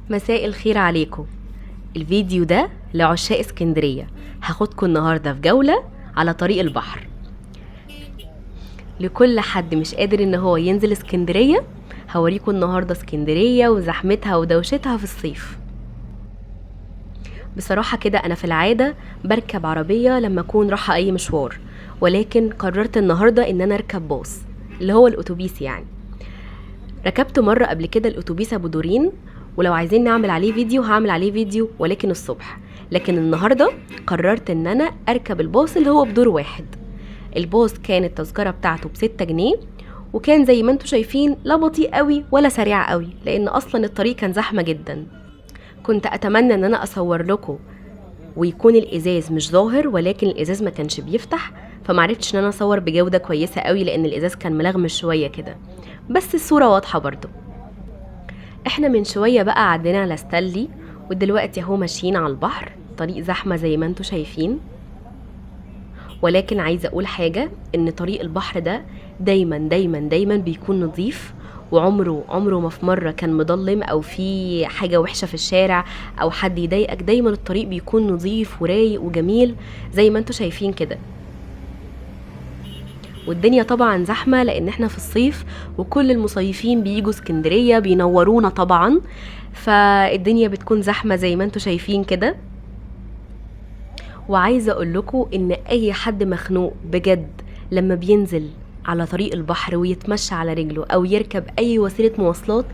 مساء الخير عليكم. الفيديو ده لعشاق اسكندرية. هاخدكم النهاردة في جولة على طريق البحر. لكل حد مش قادر ان هو ينزل اسكندرية، هوريكم النهاردة اسكندرية وزحمتها ودوشتها في الصيف. بصراحة كده انا في العادة بركب عربية لما اكون رايحة اي مشوار، ولكن قررت النهاردة ان انا اركب باص اللي هو الاتوبيس يعني. ركبت مرة قبل كده الأتوبيس أبو دورين، ولو عايزين نعمل عليه فيديو هعمل عليه فيديو، ولكن الصبح. لكن النهاردة قررت ان انا اركب الباص اللي هو بدور واحد. الباص كان التذكرة بتاعته ب6 جنيه، وكان زي ما انتوا شايفين لا بطيء قوي ولا سريع قوي، لان اصلا الطريق كان زحمة جدا. كنت اتمنى ان انا اصور لكم ويكون الازاز مش ظاهر، ولكن الازاز ما كانش بيفتح، فمعرفتش ان انا اصور بجودة كويسة قوي لان الازاز كان ملغمش شوية كده، بس الصورة واضحة برضو. احنا من شوية بقى عدينا على ستانلي، ودلوقتي اهو ماشيين على البحر. طريق زحمة زي ما انتوا شايفين، ولكن عايزة اقول حاجة، ان طريق البحر ده دايما دايما دايما بيكون نظيف، وعمره ما في مرة كان مضلم او في حاجة وحشة في الشارع او حد يضايقك. دايما الطريق بيكون نظيف ورايق وجميل زي ما انتوا شايفين كده. والدنيا طبعا زحمة لان احنا في الصيف، وكل المصيفين بيجوا اسكندرية بينورونا طبعا، فالدنيا بتكون زحمة زي ما انتوا شايفين كده. وعايزة اقول لكم ان اي حد مخنوق بجد لما بينزل على طريق البحر ويتمشى على رجله او يركب اي وسيلة مواصلات،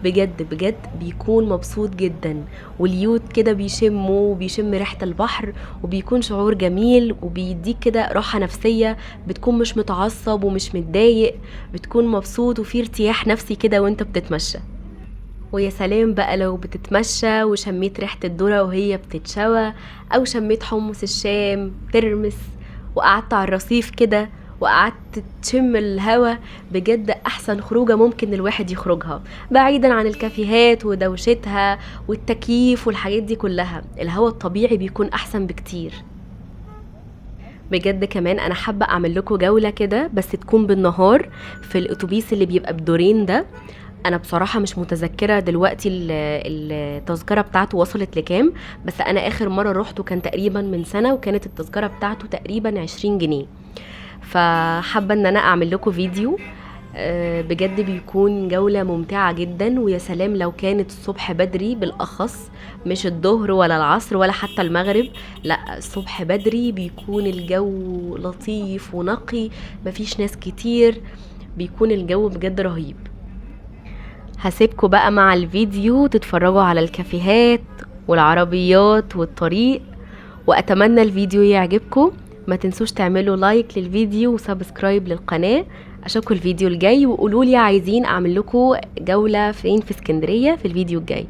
بجد بجد بيكون مبسوط جدا، واليوت كده بيشمه وبيشم ريحة البحر، وبيكون شعور جميل وبيديك كده راحة نفسية. بتكون مش متعصب ومش متضايق، بتكون مبسوط وفي ارتياح نفسي كده وانت بتتمشى. ويا سلام بقى لو بتتمشى وشميت ريحة الذرة وهي بتتشوى، او شميت حمص الشام ترمس، وقعدت على الرصيف كده وقعدت تشم الهوا. بجد احسن خروجة ممكن الواحد يخرجها، بعيدا عن الكافيهات ودوشتها والتكييف والحاجات دي كلها. الهوا الطبيعي بيكون احسن بكتير. بجد كمان انا حابة اعمل لكم جولة كده بس تكون بالنهار في الاتوبيس اللي بيبقى بدورين ده. انا بصراحة مش متذكرة دلوقتي التذكرة بتاعته وصلت لكام، بس انا اخر مرة روحته كان تقريبا من سنة، وكانت التذكرة بتاعته تقريبا 20 جنيه. فحابة ان انا اعمل لكم فيديو. بجد بيكون جولة ممتعة جدا، ويا سلام لو كانت الصبح بدري بالاخص، مش الظهر ولا العصر ولا حتى المغرب، لا الصبح بدري بيكون الجو لطيف ونقي، مفيش ناس كتير، بيكون الجو بجد رهيب. هسيبكوا بقى مع الفيديو تتفرجوا على الكافيهات والعربيات والطريق، واتمنى الفيديو يعجبكم. ما تنسوش تعملوا لايك للفيديو وسبسكرايب للقناة. اشوفكوا الفيديو الجاي، وقولولي عايزين اعمل لكم جولة فين في اسكندرية في الفيديو الجاي.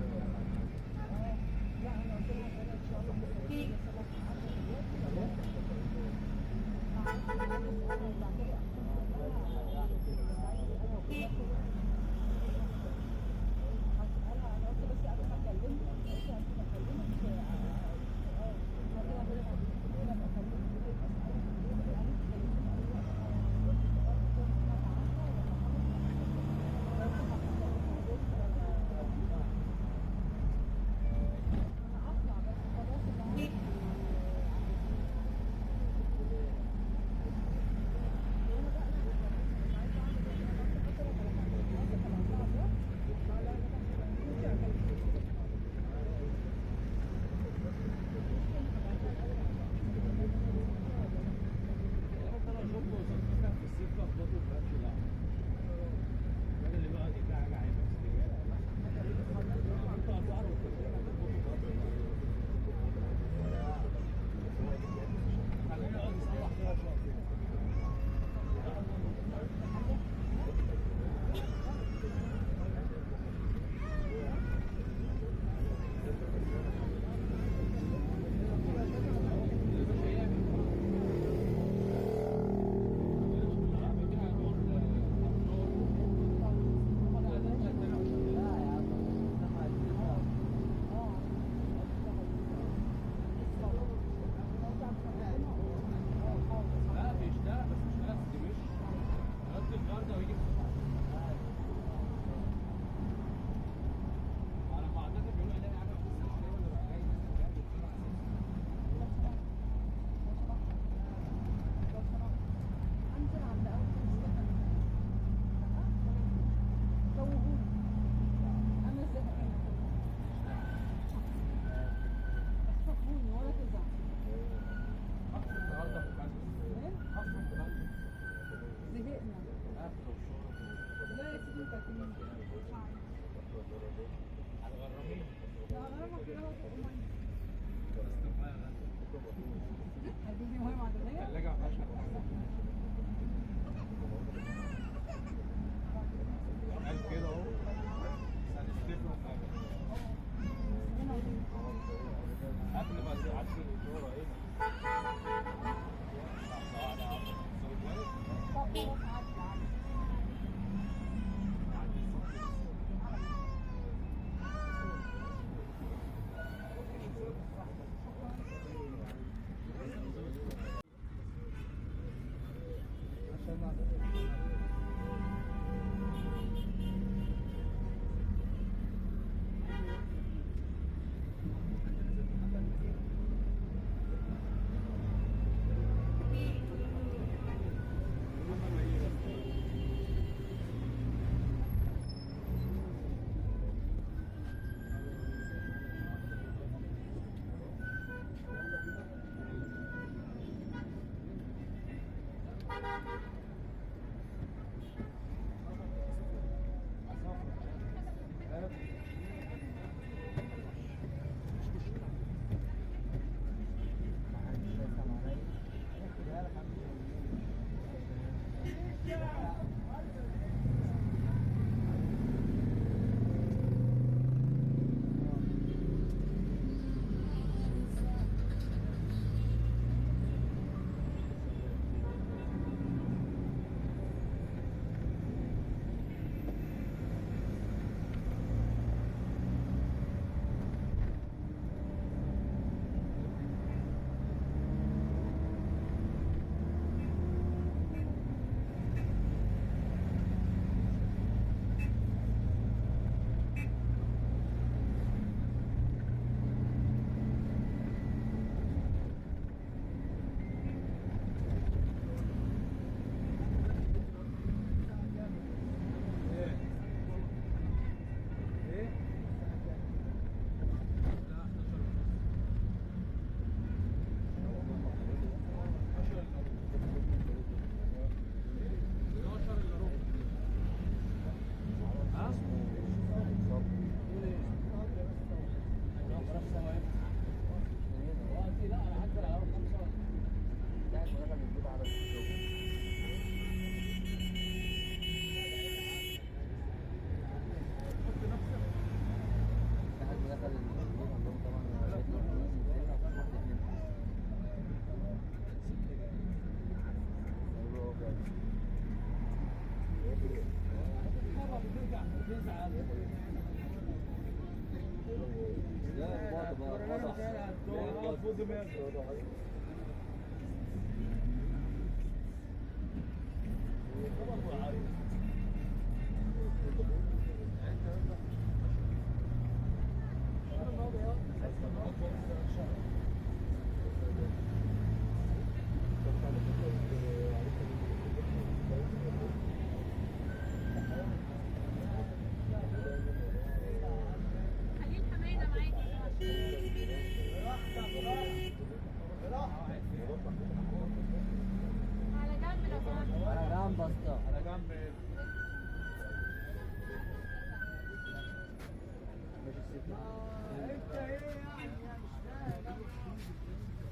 انت ايه يعني مش فاهم.